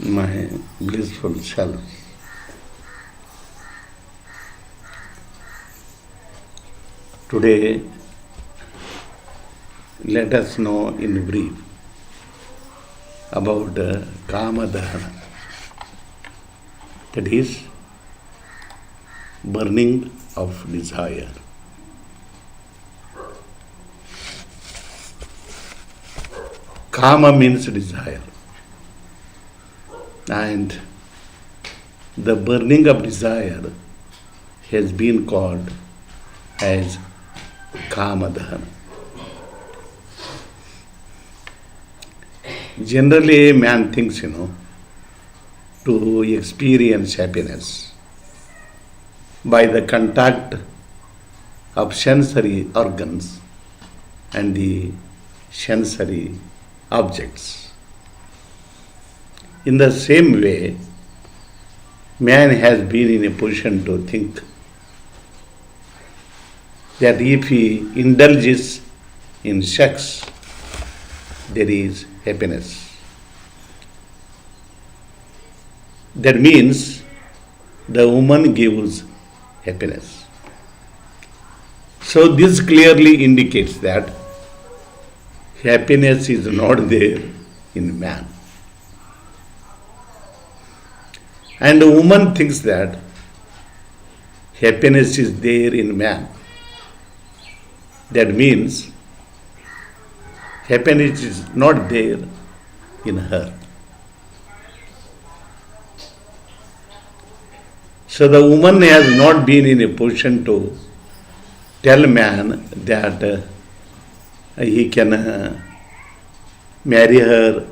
my blissful self. Today, let us know in brief about Kama dahana, that is, burning of desire. Kama means desire, and the burning of desire has been called as Kama dahana. Generally, man thinks, to experience happiness by the contact of sensory organs and the sensory objects. In the same way, man has been in a position to think that if he indulges in sex, there is happiness. That means the woman gives happiness. So this clearly indicates that happiness is not there in man. And the woman thinks that happiness is there in man. That means happiness is not there in her. So the woman has not been in a position to tell man that he can marry her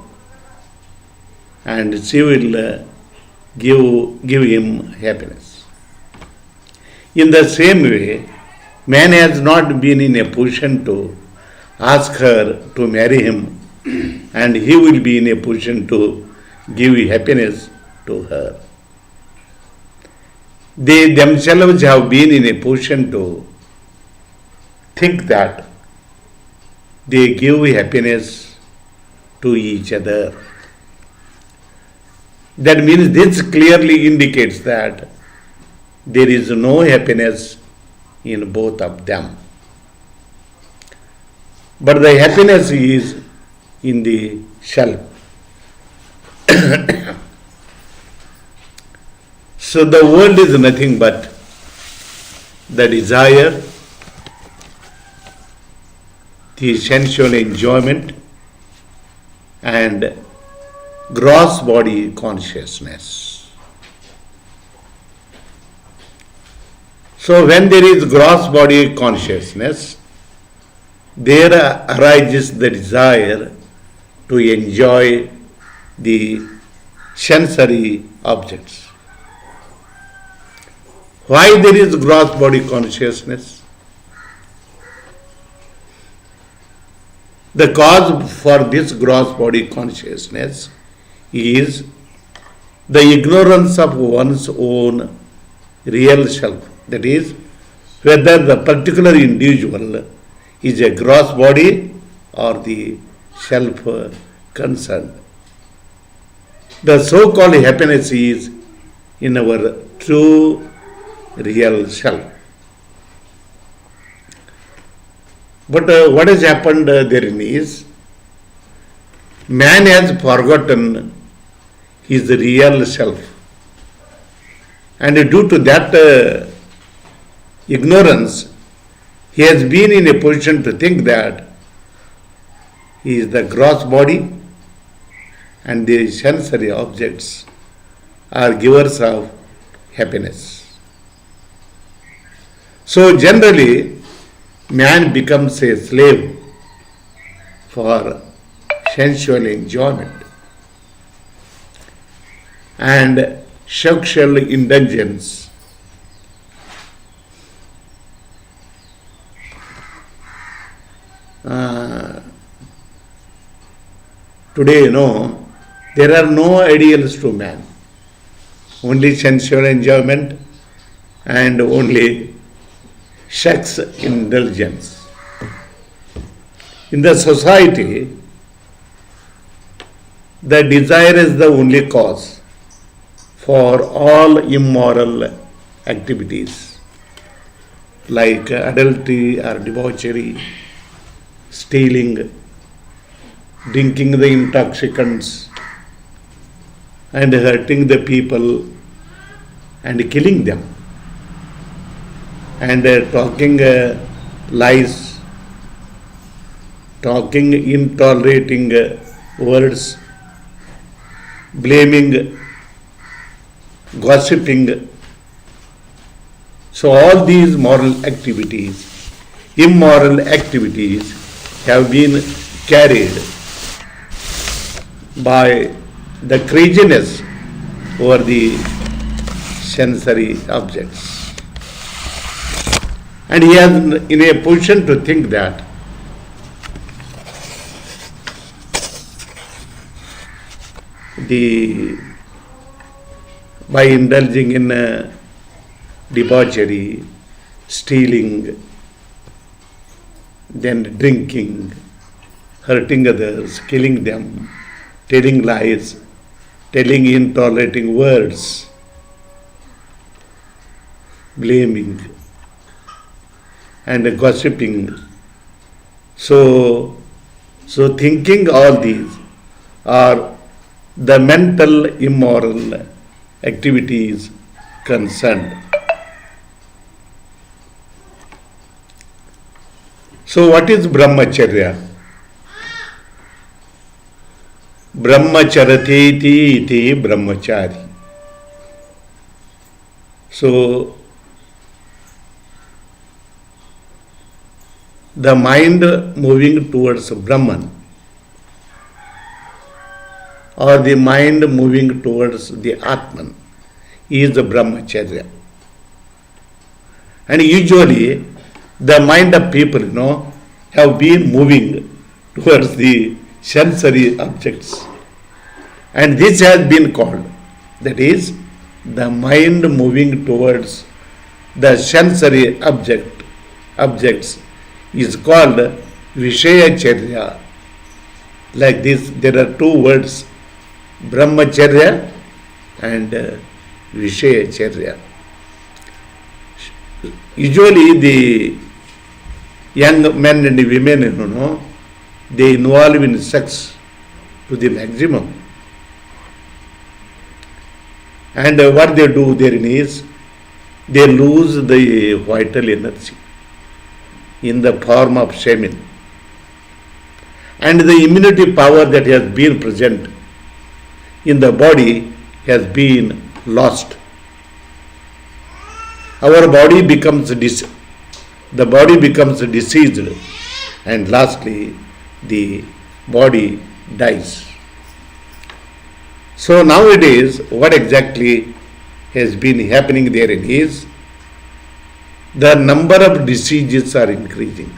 and she will give him happiness. In the same way, man has not been in a position to ask her to marry him and he will be in a position to give happiness to her. They themselves have been in a position to think that they give happiness to each other. That means this clearly indicates that there is no happiness in both of them. But the happiness is in the self. So the world is nothing but the desire, the sensual enjoyment, and gross body consciousness. So when there is gross body consciousness, there arises the desire to enjoy the sensory objects. Why there is gross body consciousness? The cause for this gross body consciousness is the ignorance of one's own real self. That is, whether the particular individual is a gross body or the self concerned. The so-called happiness is in our true real self. But what has happened therein is, man has forgotten his real self. And due to that ignorance, he has been in a position to think that he is the gross body and the sensory objects are givers of happiness. So generally, man becomes a slave for sensual enjoyment and sexual indulgence. Today, there are no ideals to man. Only sensual enjoyment and only sex indulgence. In the society, the desire is the only cause for all immoral activities like adultery or debauchery, stealing, drinking the intoxicants, and hurting the people and killing them, and talking lies, talking intolerating words, blaming, gossiping. So all these immoral activities have been carried by the craziness over the sensory objects. And he is in a position to think that by indulging in debauchery, stealing, then drinking, hurting others, killing them, telling lies, telling intolerating words, blaming, and gossiping. So thinking all these are the mental immoral activities concerned. So what is brahmacharya? Brahmacharati iti brahmachari. So the mind moving towards Brahman, or the mind moving towards the Atman, is the brahmacharya. And usually the mind of people, have been moving towards the sensory objects. And this has been called, that is, the mind moving towards the sensory objects is called Vishayacharya. Like this, there are two words, Brahmacharya and Vishayacharya. Usually the young men and women, they involve in sex to the maximum. And what they do therein is, they lose the vital energy in the form of semen. And the immunity power that has been present in the body has been lost. Our body becomes diseased, and lastly the body dies. So nowadays what exactly has been happening therein is, the number of diseases are increasing.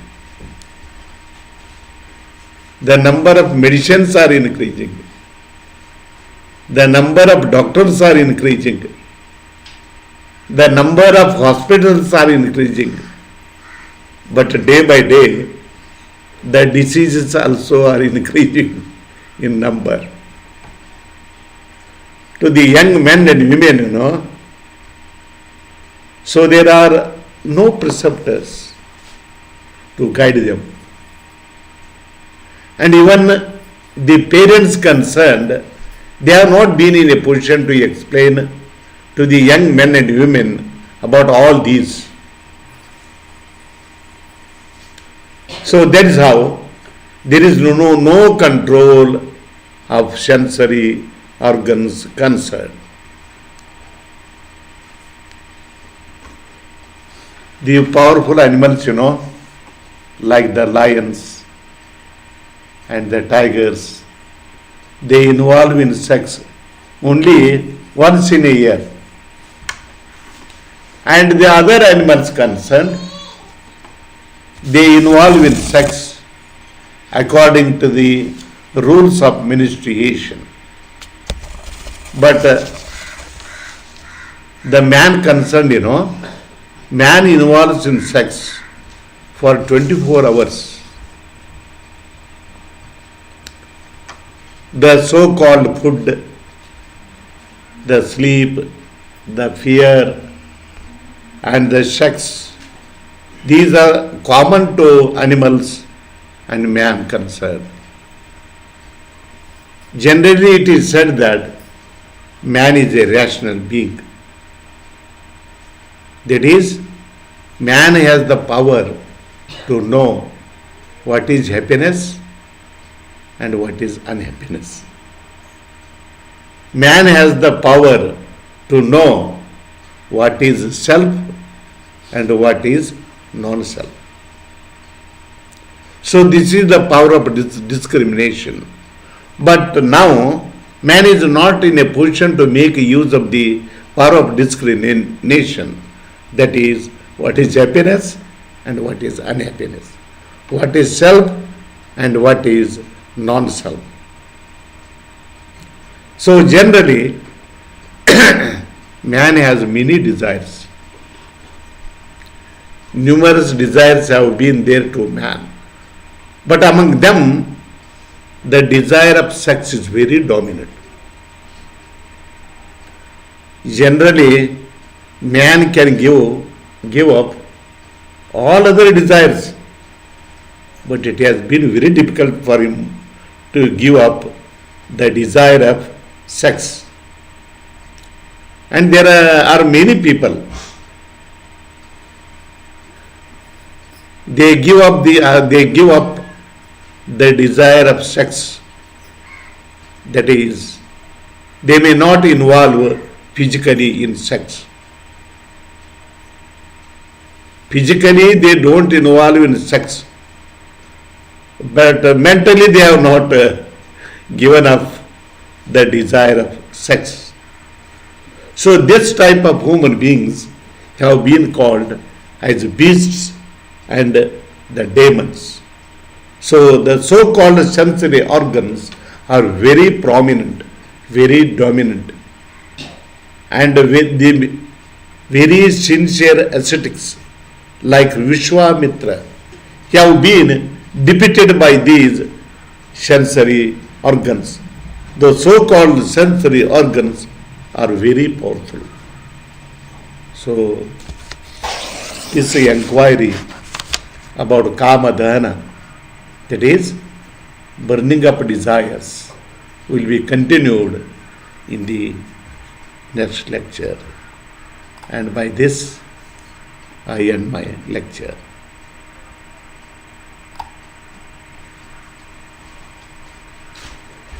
The number of medicines are increasing. The number of doctors are increasing. The number of hospitals are increasing. But day by day, the diseases also are increasing in number. To the young men and women, so there are no preceptors to guide them. And even the parents concerned, they have not been in a position to explain to the young men and women about all these. So that is how there is no control of sensory organs concerned. The powerful animals, like the lions and the tigers, they involve in sex only once in a year. And the other animals concerned, they involve in sex according to the rules of menstruation. But the man concerned, man involves in sex for 24 hours. the so-called food, the sleep, the fear, and the sex, these are common to animals and man concerned. Generally, it is said that man is a rational being. That is, man has the power to know what is happiness and what is unhappiness. Man has the power to know what is self and what is non-self. So this is the power of discrimination. But now man is not in a position to make use of the power of discrimination. That is, what is happiness and what is unhappiness, what is self and what is non-self. So generally, man has many desires. Numerous desires have been there to man. But among them, the desire of sex is very dominant. Generally, man can give up all other desires, but it has been very difficult for him to give up the desire of sex. And there are many people, they give up the desire of sex. That is, they may not involve physically in sex. Physically, they don't involve in sex, but mentally they have not given up the desire of sex. So this type of human beings have been called as beasts and the demons. So the so-called sensory organs are very prominent, very dominant, and with the very sincere ascetics like Vishwamitra have been depicted by these sensory organs. The so-called sensory organs are very powerful. So this inquiry about kama dahana, that is, burning up desires, will be continued in the next lecture. And by this, I end my lecture.